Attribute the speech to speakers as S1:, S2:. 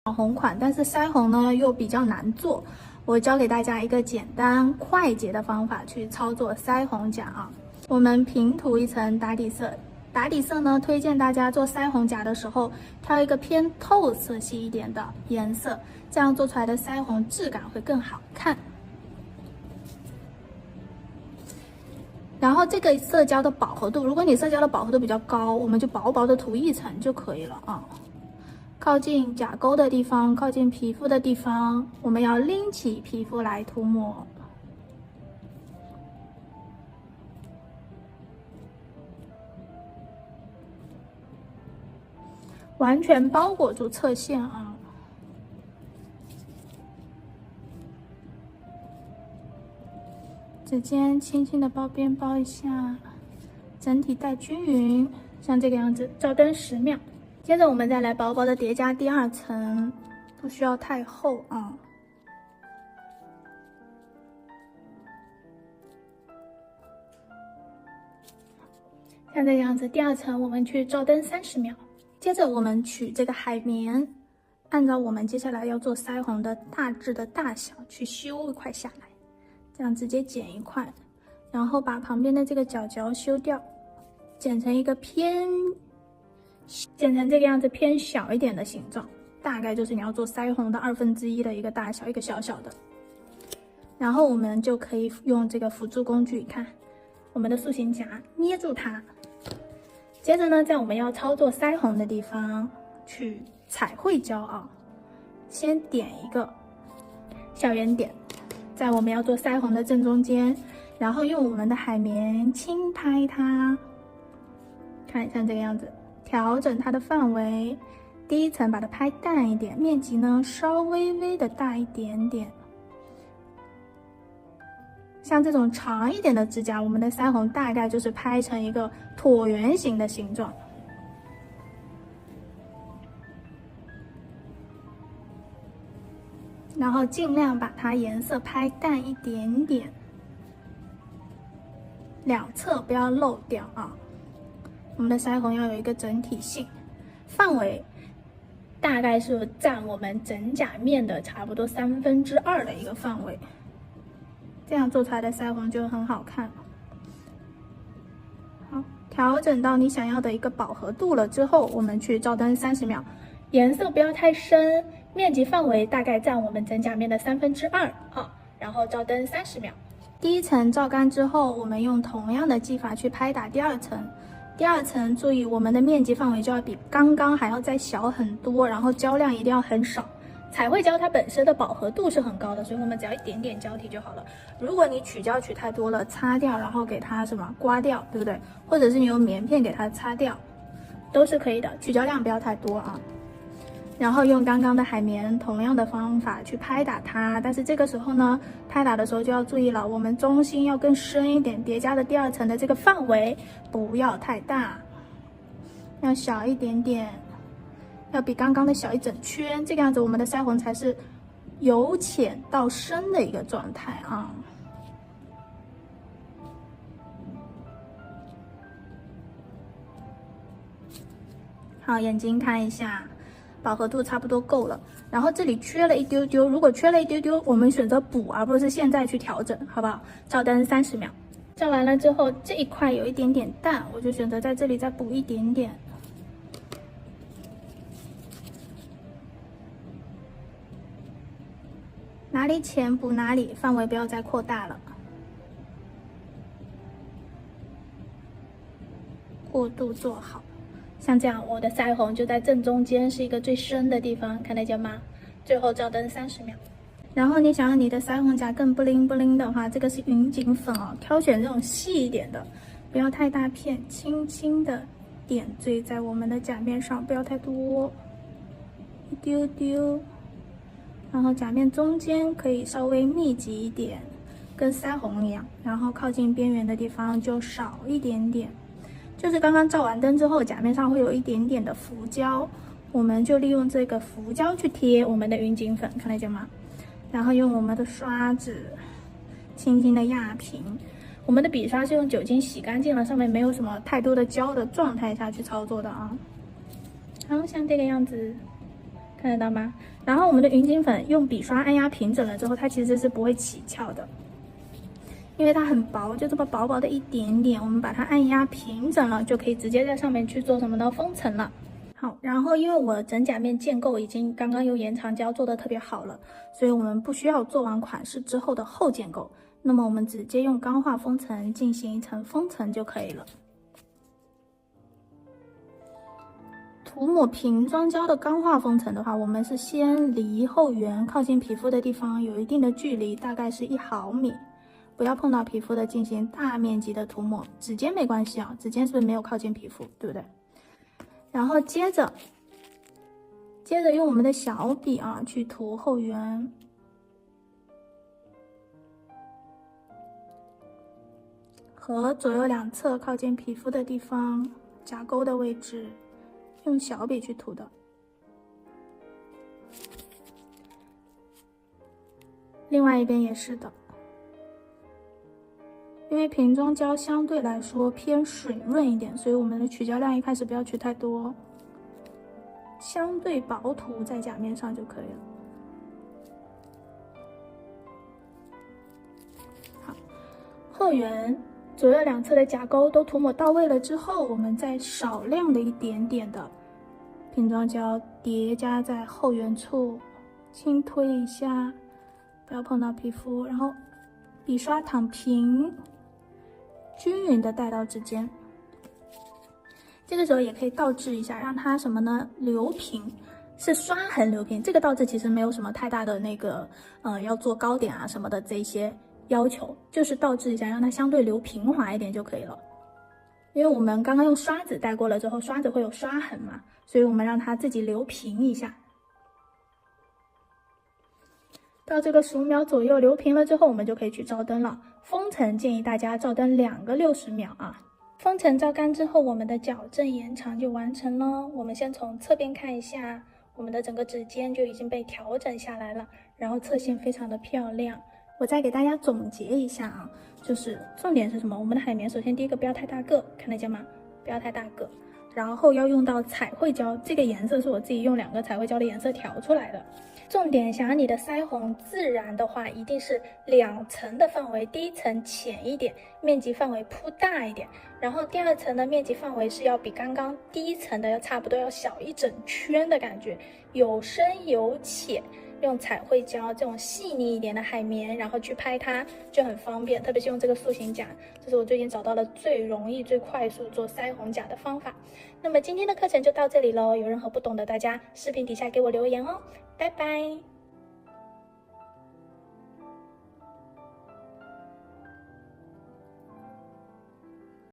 S1: 网红款，但是腮红呢又比较难做。我教给大家一个简单快捷的方法去操作腮红甲啊。我们平涂一层打底色，打底色呢，推荐大家做腮红甲的时候挑一个偏透色系一点的颜色，这样做出来的腮红质感会更好看。然后这个色胶的饱和度，如果你色胶的饱和度比较高，我们就薄薄的涂一层就可以了啊。靠近甲沟的地方，靠近皮肤的地方，我们要拎起皮肤来涂抹。完全包裹住侧线啊。指尖轻轻的包边包一下，整体带均匀，像这个样子，照灯10秒。接着我们再来薄薄的叠加第2层，不需要太厚啊。像这个样子，第2层我们去照灯30秒。接着我们取这个海绵，按照我们接下来要做腮红的大致的大小去修一块下来，这样直接剪一块，然后把旁边的这个角角修掉，剪成这个样子偏小一点的形状，大概就是你要做腮红的1/2的一个大小，一个小小的。然后我们就可以用这个辅助工具，看我们的塑形夹捏住它。接着呢，在我们要操作腮红的地方去彩绘胶啊，先点一个小圆点，在我们要做腮红的正中间，然后用我们的海绵轻拍它，看像这个样子，调整它的范围，第1层把它拍淡一点，面积呢稍微的大一点点。像这种长一点的指甲，我们的腮红大概就是拍成一个椭圆形的形状。然后尽量把它颜色拍淡一点点，两侧不要漏掉啊。我们的腮红要有一个整体性，范围大概是占我们整甲面的差不多2/3的一个范围。这样做出来的腮红就很好看。好，调整到你想要的一个饱和度了之后，我们去照灯30秒，颜色不要太深，面积范围大概占我们整甲面的2/3啊。然后照灯30秒，第1层照干之后，我们用同样的技法去拍打第2层。第2层注意我们的面积范围就要比刚刚还要再小很多，然后胶量一定要很少。彩绘胶它本身的饱和度是很高的，所以我们只要一点点胶体就好了。如果你取胶取太多了，擦掉，然后给它刮掉，对不对？或者是你用棉片给它擦掉，都是可以的。取胶量不要太多啊。然后用刚刚的海绵同样的方法去拍打它，但是这个时候呢，拍打的时候就要注意了，我们中心要更深一点，叠加的第2层的这个范围不要太大，要小一点点。要比刚刚的小一整圈，这个样子我们的腮红才是由浅到深的一个状态啊。好，眼睛看一下，饱和度差不多够了。然后这里缺了一丢丢，如果缺了一丢丢，我们选择补，而不是现在去调整，好不好？照灯30秒，照完了之后，这一块有一点点淡，我就选择在这里再补一点点。哪里浅补哪里，范围不要再扩大了。过渡做好，像这样，我的腮红就在正中间，是一个最深的地方，看得见吗？最后照灯30秒。然后你想要你的腮红甲更不灵不灵的话，这个是云锦粉哦，挑选这种细一点的，不要太大片，轻轻的点缀在我们的甲面上，不要太多，一丢丢。然后甲面中间可以稍微密集一点，跟腮红一样，然后靠近边缘的地方就少一点点。就是刚刚照完灯之后，甲面上会有一点点的浮胶，我们就利用这个浮胶去贴我们的云锦粉，看得见吗？然后用我们的刷子轻轻的压平。我们的笔刷是用酒精洗干净了，上面没有什么太多的胶的状态下去操作的啊。好，像这个样子。看得到吗？然后我们的云锦粉用笔刷按压平整了之后，它其实是不会起翘的，因为它很薄，就这么薄薄的一点点，我们把它按压平整了，就可以直接在上面去做什么呢？封层了。好，然后因为我整甲面建构已经刚刚用延长胶做的特别好了，所以我们不需要做完款式之后的后建构，那么我们直接用钢化封层进行一层封层就可以了。涂抹瓶装胶的钢化封层的话，我们是先离后缘靠近皮肤的地方有一定的距离，大概是1毫米，不要碰到皮肤的进行大面积的涂抹，指尖没关系啊，指尖是不是没有靠近皮肤，对不对？然后接着用我们的小笔啊去涂后缘，和左右两侧靠近皮肤的地方，甲沟的位置，用小笔去涂的。另外一边也是的，因为瓶装胶相对来说偏水润一点，所以我们的取胶量一开始不要取太多，相对薄涂在甲面上就可以了。好，后缘左右两侧的甲沟都涂抹到位了之后，我们再少量的一点点的瓶装胶叠加在后缘处，轻推一下，不要碰到皮肤，然后笔刷躺平，均匀的带到指尖。这个时候也可以倒置一下，让它什么呢？留平，是刷痕留平。这个倒置其实没有什么太大的那个要做高点啊什么的这些要求，就是倒置一下，让它相对留平滑一点就可以了。因为我们刚刚用刷子带过了之后，刷子会有刷痕嘛，所以我们让它自己留平一下。到这个15秒左右留平了之后，我们就可以去照灯了。封层建议大家照灯2个60秒啊。封层照干之后，我们的矫正延长就完成了。我们先从侧边看一下，我们的整个指尖就已经被调整下来了，然后侧线非常的漂亮。我再给大家总结一下啊，就是重点是什么？我们的海绵首先第一个不要太大个，看得见吗？不要太大个。然后要用到彩绘胶，这个颜色是我自己用2个彩绘胶的颜色调出来的。重点想让你的腮红自然的话，一定是2层的范围，第一层浅一点，面积范围铺大一点，然后第2层的面积范围是要比刚刚第一层的要差不多要小一整圈的感觉，有深有浅。用彩绘胶这种细腻一点的海绵，然后去拍它就很方便，特别是用这个塑形甲，这是我最近找到了最容易最快速做腮红甲的方法。那么今天的课程就到这里喽，有任何不懂的大家视频底下给我留言哦，拜拜。